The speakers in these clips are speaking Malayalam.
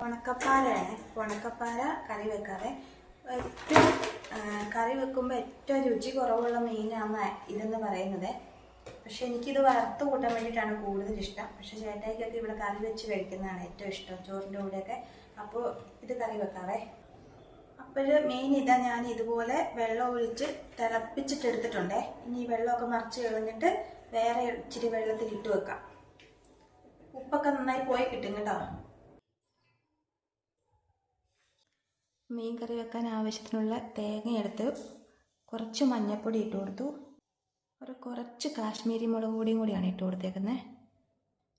ഉണക്കപ്പാരയാണ്. ഉണക്കപ്പാര കറി വെക്കാതെ ഏറ്റവും കറി വെക്കുമ്പോൾ ഏറ്റവും രുചി കുറവുള്ള മീനാണ് ഇതെന്ന് പറയുന്നത്. പക്ഷെ എനിക്കിത് വറുത്ത് കൂട്ടാൻ വേണ്ടിയിട്ടാണ് കൂടുതൽ ഇഷ്ടം. പക്ഷെ ചേട്ടായിക്കൊക്കെ ഇവിടെ കറി വെച്ച് കഴിക്കുന്നതാണ് ഏറ്റവും ഇഷ്ടം, ചോറിൻ്റെ കൂടെയൊക്കെ. അപ്പോൾ ഇത് കറി വെക്കാവേ. അപ്പോൾ മീൻ ഇതാ ഞാൻ ഇതുപോലെ വെള്ളം ഒഴിച്ച് തിളപ്പിച്ചിട്ടെടുത്തിട്ടുണ്ടേ. ഇനി ഈ വെള്ളമൊക്കെ മറിച്ച് കളഞ്ഞിട്ട് വേറെ ഇച്ചിരി വെള്ളത്തിൽ ഇട്ട് വെക്കാം. ഉപ്പൊക്കെ നന്നായി പോയി കിട്ടും കേട്ടോ. മീൻ കറി വെക്കാൻ ആവശ്യത്തിനുള്ള തേങ്ങ എടുത്ത് കുറച്ച് മഞ്ഞൾപ്പൊടി ഇട്ട് കൊടുത്തു. കുറച്ച് കാശ്മീരി മുളക് പൊടിയും കൂടിയാണ് ഇട്ട് കൊടുത്തേക്കുന്നത്.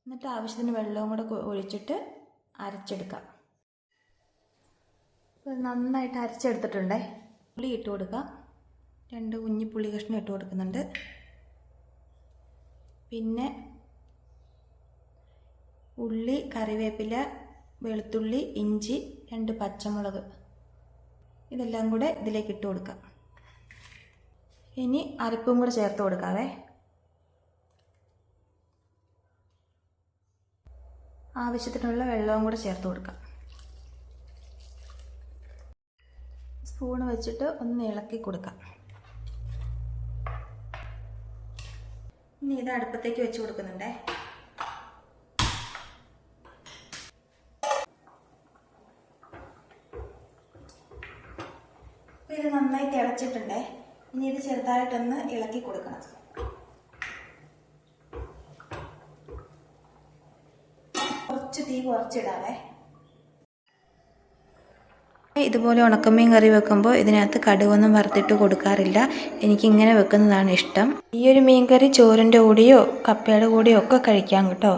എന്നിട്ട് ആവശ്യത്തിന് വെള്ളവും കൂടെ ഒഴിച്ചിട്ട് അരച്ചെടുക്കാം. നന്നായിട്ട് അരച്ചെടുത്തിട്ടുണ്ടേ. പുളി ഇട്ട് കൊടുക്കാം. 2 കുഞ്ഞി പുളി കഷ്ണം ഇട്ട് കൊടുക്കുന്നുണ്ട്. പിന്നെ ഉള്ളി, കറിവേപ്പില, വെളുത്തുള്ളി, ഇഞ്ചി, 2 പച്ചമുളക്, ഇതെല്ലാം കൂടെ ഇതിലേക്ക് ഇട്ട് കൊടുക്കാം. ഇനി അരപ്പും കൂടെ ചേർത്ത് കൊടുക്കാവേ. ആവശ്യത്തിനുള്ള വെള്ളവും കൂടെ ചേർത്ത് കൊടുക്കാം. സ്പൂൺ വെച്ചിട്ട് ഒന്ന് ഇളക്കി കൊടുക്കാം. ഇനി ഇത് അടുപ്പത്തേക്ക് വെച്ച് കൊടുക്കുന്നുണ്ടേ. ഇത് നന്നായി തിളച്ചിട്ടുണ്ടേ. ഇനി ഇത് ചെറുതായിട്ടൊന്ന് ഇളക്കി കൊടുക്കണം. കുറച്ച് തീ കുറച്ചിടാവേ. ഇതുപോലെ ഉണക്കമീൻ കറി വെക്കുമ്പോൾ ഇതിനകത്ത് കടുകൊന്നും വറുത്തിട്ട് കൊടുക്കാറില്ല. എനിക്കിങ്ങനെ വെക്കുന്നതാണ് ഇഷ്ടം. ഈ ഒരു മീൻ കറി ചോറിൻ്റെ കൂടെയോ കപ്പയുടെ കൂടെയോ ഒക്കെ കഴിക്കാം കേട്ടോ.